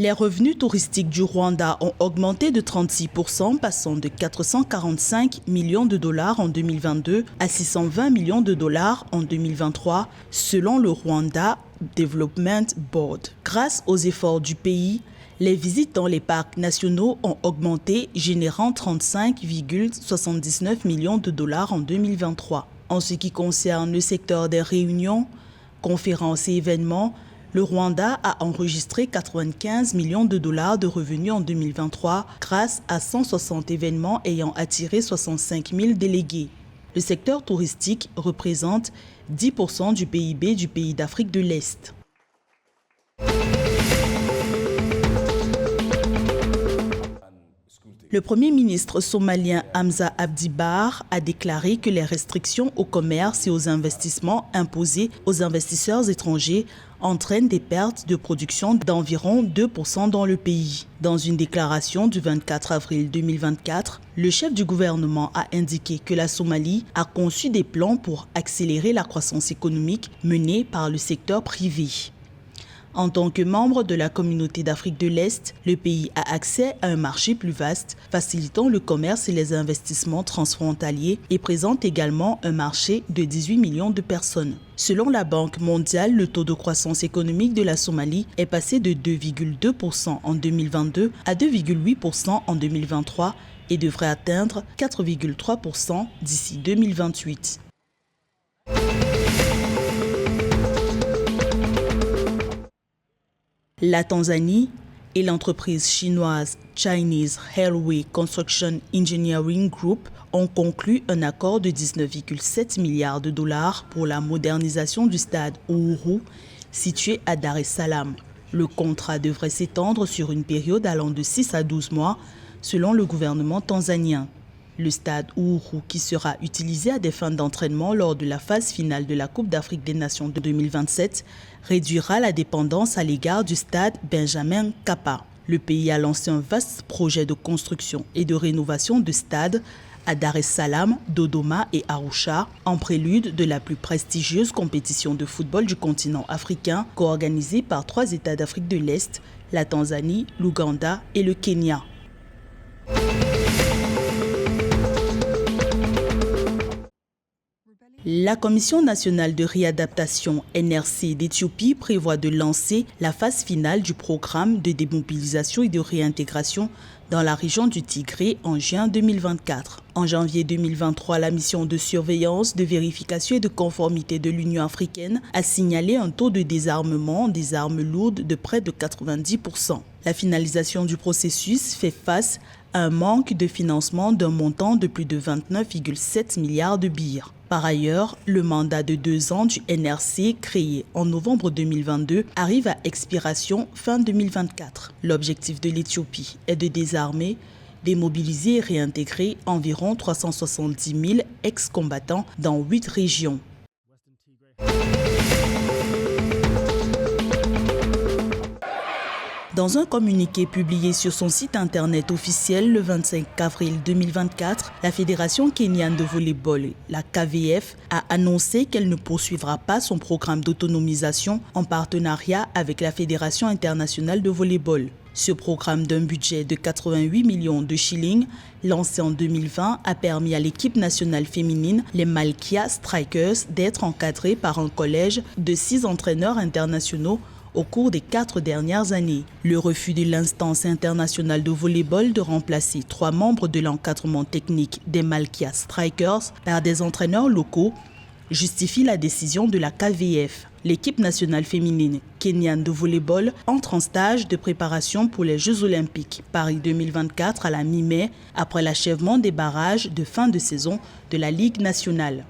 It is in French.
Les revenus touristiques du Rwanda ont augmenté de 36%, passant de 445 millions de dollars en 2022 à 620 millions de dollars en 2023, selon le Rwanda Development Board. Grâce aux efforts du pays, les visites dans les parcs nationaux ont augmenté, générant 35,79 millions de dollars en 2023. En ce qui concerne le secteur des réunions, conférences et événements, le Rwanda a enregistré 95 millions de dollars de revenus en 2023 grâce à 160 événements ayant attiré 65 000 délégués. Le secteur touristique représente 10% du PIB du pays d'Afrique de l'Est. Le Premier ministre somalien Hamza Abdi Barre a déclaré que les restrictions au commerce et aux investissements imposées aux investisseurs étrangers entraînent des pertes de production d'environ 2% dans le pays. Dans une déclaration du 24 avril 2024, le chef du gouvernement a indiqué que la Somalie a conçu des plans pour accélérer la croissance économique menée par le secteur privé. En tant que membre de la communauté d'Afrique de l'Est, le pays a accès à un marché plus vaste, facilitant le commerce et les investissements transfrontaliers et présente également un marché de 18 millions de personnes. Selon la Banque mondiale, le taux de croissance économique de la Somalie est passé de 2,2% en 2022 à 2,8% en 2023 et devrait atteindre 4,3% d'ici 2028. La Tanzanie et l'entreprise chinoise Chinese Railway Construction Engineering Group ont conclu un accord de 19,7 milliards de dollars pour la modernisation du stade Uhuru, situé à Dar es Salaam. Le contrat devrait s'étendre sur une période allant de 6 à 12 mois, selon le gouvernement tanzanien. Le stade Uhuru, qui sera utilisé à des fins d'entraînement lors de la phase finale de la Coupe d'Afrique des Nations de 2027, réduira la dépendance à l'égard du stade Benjamin Mkapa. Le pays a lancé un vaste projet de construction et de rénovation de stades à Dar es Salaam, Dodoma et Arusha, en prélude de la plus prestigieuse compétition de football du continent africain, co-organisée par 3 États d'Afrique de l'Est, la Tanzanie, l'Ouganda et le Kenya. La Commission nationale de réadaptation NRC d'Éthiopie prévoit de lancer la phase finale du programme de démobilisation et de réintégration dans la région du Tigré en juin 2024. En janvier 2023, la mission de surveillance, de vérification et de conformité de l'Union africaine a signalé un taux de désarmement des armes lourdes de près de 90%. La finalisation du processus fait face à un manque de financement d'un montant de plus de 29,7 milliards de birrs. Par ailleurs, le mandat de 2 ans du NRC, créé en novembre 2022, arrive à expiration fin 2024. L'objectif de l'Éthiopie est de désarmer, démobiliser et réintégrer environ 370 000 ex-combattants dans 8 régions. Dans un communiqué publié sur son site internet officiel le 25 avril 2024, la Fédération kenyane de volleyball, la KVF, a annoncé qu'elle ne poursuivra pas son programme d'autonomisation en partenariat avec la Fédération internationale de volleyball. Ce programme d'un budget de 88 millions de shillings, lancé en 2020, a permis à l'équipe nationale féminine, les Malkia Strikers, d'être encadrée par un collège de 6 entraîneurs internationaux au cours des 4 dernières années. Le refus de l'instance internationale de volleyball de remplacer 3 membres de l'encadrement technique des Malkia Strikers par des entraîneurs locaux justifie la décision de la KVF. L'équipe nationale féminine kenyane de volleyball entre en stage de préparation pour les Jeux Olympiques Paris 2024 à la mi-mai, après l'achèvement des barrages de fin de saison de la Ligue nationale.